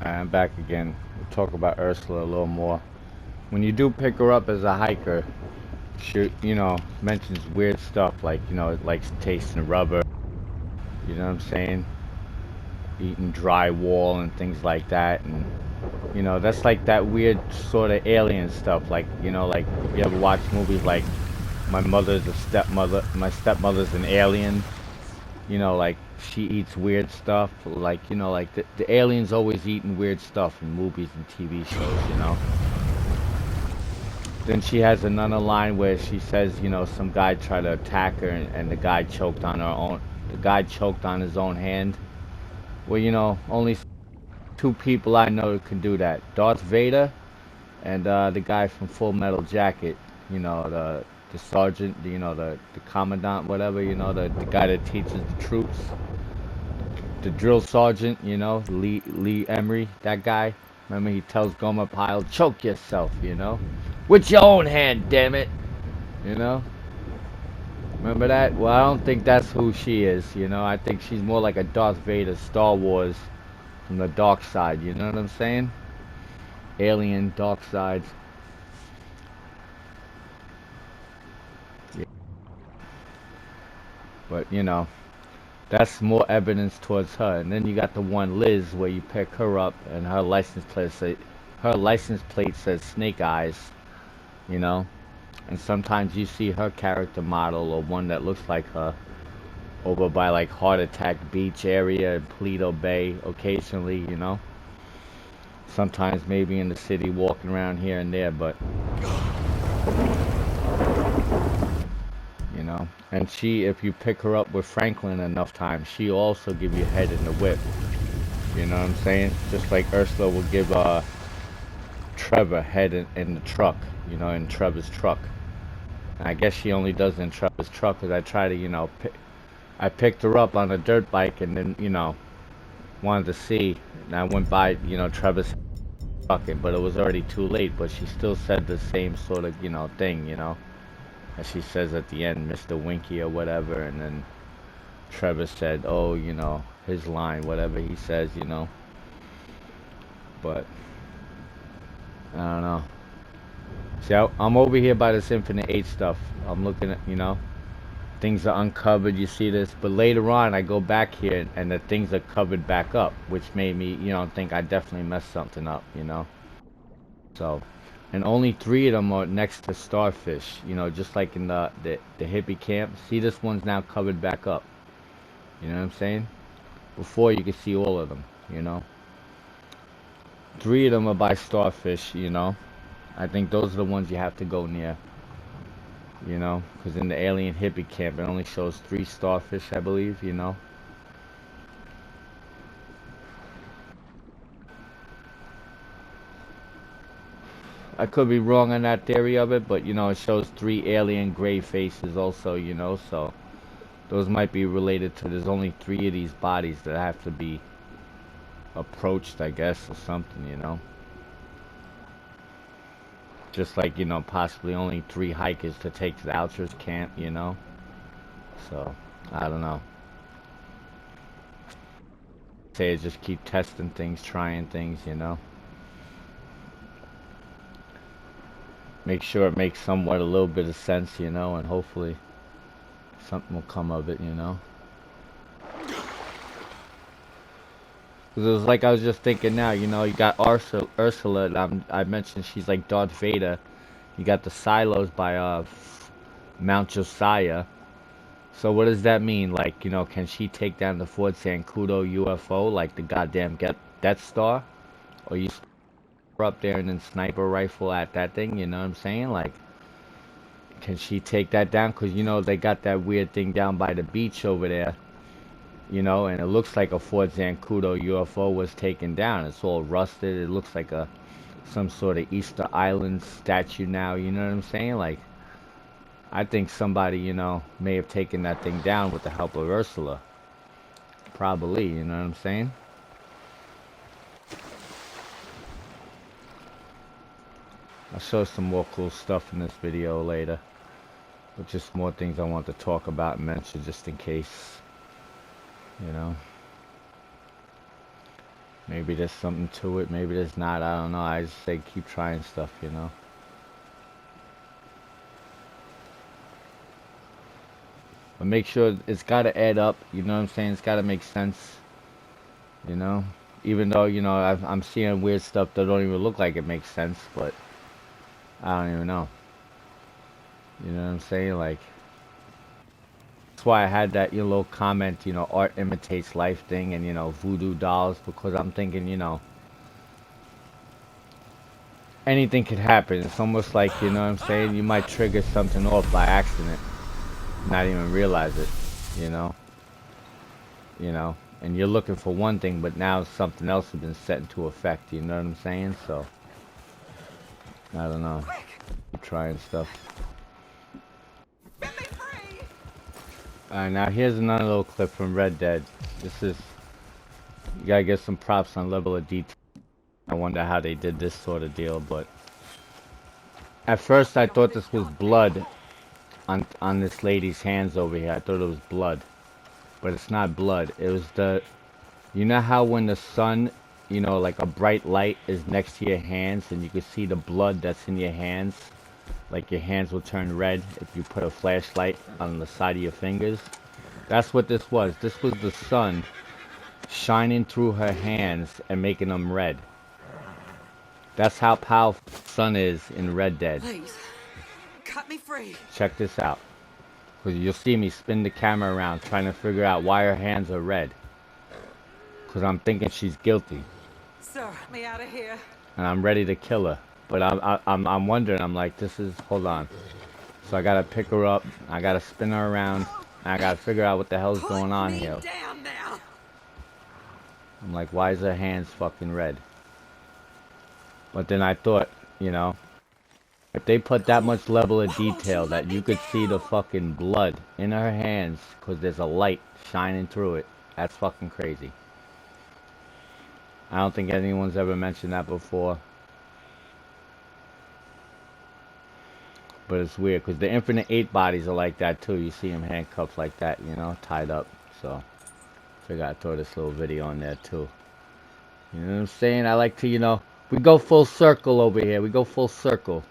I'm back again. We'll talk about Ursula a little more. When you do pick her up as a hiker, she, mentions weird stuff like, it likes tasting rubber, you know what I'm saying? Eating drywall and things like that. And, that's like that weird sort of alien stuff. Like, like if you ever watch movies like my stepmother's an alien. Like she eats weird stuff. Like, like the aliens always eating weird stuff in movies and TV shows. Then she has another line where she says, some guy tried to attack her and the guy choked on his own hand. Well, only two people I know can do that. Darth Vader and the guy from Full Metal Jacket, the sergeant, the commandant, whatever, the guy that teaches the troops, the drill sergeant, Lee Emery, that guy. Remember, he tells Gomer Pyle, choke yourself, with your own hand, damn it, you know. Remember that? Well, I don't think that's who she is, I think she's more like a Darth Vader, Star Wars from the dark side, you know what I'm saying? Alien, dark side. Yeah. But, that's more evidence towards her. And then you got the one Liz where you pick her up and her license plate says Snake Eyes, you know. And sometimes you see her character model or one that looks like her over by like Heart Attack Beach area and Paleto Bay occasionally, Sometimes maybe in the city walking around here and there, but and she, if you pick her up with Franklin enough times, she also give you head in the whip. You know what I'm saying? Just like Ursula will give Trevor head in the truck, in Trevor's truck. And I guess she only does it in Trevor's truck because I try to, I picked her up on a dirt bike and then, wanted to see. And I went by, Trevor's trucking, but it was already too late. But she still said the same sort of, thing, as she says at the end, Mr. Winky or whatever. And then Trevor said, oh, his line, whatever he says, But I don't know. See, I'm over here by this Infinite 8 stuff. I'm looking at, things are uncovered. You see this, but later on, I go back here and the things are covered back up, which made me, think I definitely messed something up, So, and only 3 of them are next to starfish, just like in the hippie camp. See, this one's now covered back up. You know what I'm saying? Before you could see all of them, 3 of them are by starfish, I think those are the ones you have to go near. Because in the alien hippie camp, it only shows 3 starfish, I believe, I could be wrong on that theory of it, but, it shows 3 alien gray faces also, so those might be related to, there's only 3 of these bodies that have to be approached, I guess, or something, Just like, possibly only 3 hikers to take to the Outros camp, So, I don't know. Say just keep testing things, trying things, Make sure it makes somewhat a little bit of sense, and hopefully something will come of it, Because it was like I was just thinking now, you got Ursula, I mentioned she's like Darth Vader. You got the silos by Mount Josiah. So what does that mean? Like, can she take down the Fort Zancudo UFO like the goddamn Death Star? Or you up there and then sniper rifle at that thing, you know what I'm saying? Like, can she take that down? Because, they got that weird thing down by the beach over there. And it looks like a Fort Zancudo UFO was taken down. It's all rusted. It looks like some sort of Easter Island statue now, you know what I'm saying? Like, I think somebody, may have taken that thing down with the help of Ursula. Probably, you know what I'm saying? I'll show some more cool stuff in this video later. But just more things I want to talk about and mention just in case. Maybe there's something to it, maybe there's not, I don't know. I just say keep trying stuff, you know. But make sure it's gotta add up, you know what I'm saying? It's gotta make sense, you know. Even though, you know, I'm seeing weird stuff that don't even look like it makes sense, but I don't even know. You know what I'm saying? Like, that's why I had that, you know, little comment, you know, art imitates life thing and, you know, voodoo dolls, because I'm thinking, you know, anything could happen. It's almost like, you know what I'm saying? You might trigger something off by accident, not even realize it, you know? You know? And you're looking for one thing, but now something else has been set into effect, you know what I'm saying? So, I don't know. Keep trying stuff. Alright, now here's another little clip from Red Dead. This is, you gotta get some props on level of detail. I wonder how they did this sort of deal, but at first I thought this was blood on this lady's hands over here. I thought it was blood, but it's not blood. It was the, you know how when the sun, you know, like a bright light is next to your hands and you can see the blood that's in your hands, like your hands will turn red if you put a flashlight on the side of your fingers. That's what this was. This was the sun shining through her hands and making them red. That's how powerful the sun is in Red Dead. Please, cut me free. Check this out. Because you'll see me spin the camera around trying to figure out why her hands are red. Because I'm thinking she's guilty. Sir, get me out of here. And I'm ready to kill her. But I'm wondering, I'm like, this is, hold on. So I gotta pick her up, I gotta spin her around, and I gotta figure out what the hell's going on here. Down now. I'm like, why is her hands fucking red? But then I thought, you know, if they put that much level of detail that you could see the fucking blood in her hands because there's a light shining through it, that's fucking crazy. I don't think anyone's ever mentioned that before. But it's weird because the Infinite 8 bodies are like that too. You see them handcuffed like that, you know, tied up. So, I figured I'd throw this little video on there too. You know what I'm saying? I like to, you know, we go full circle over here. We go full circle.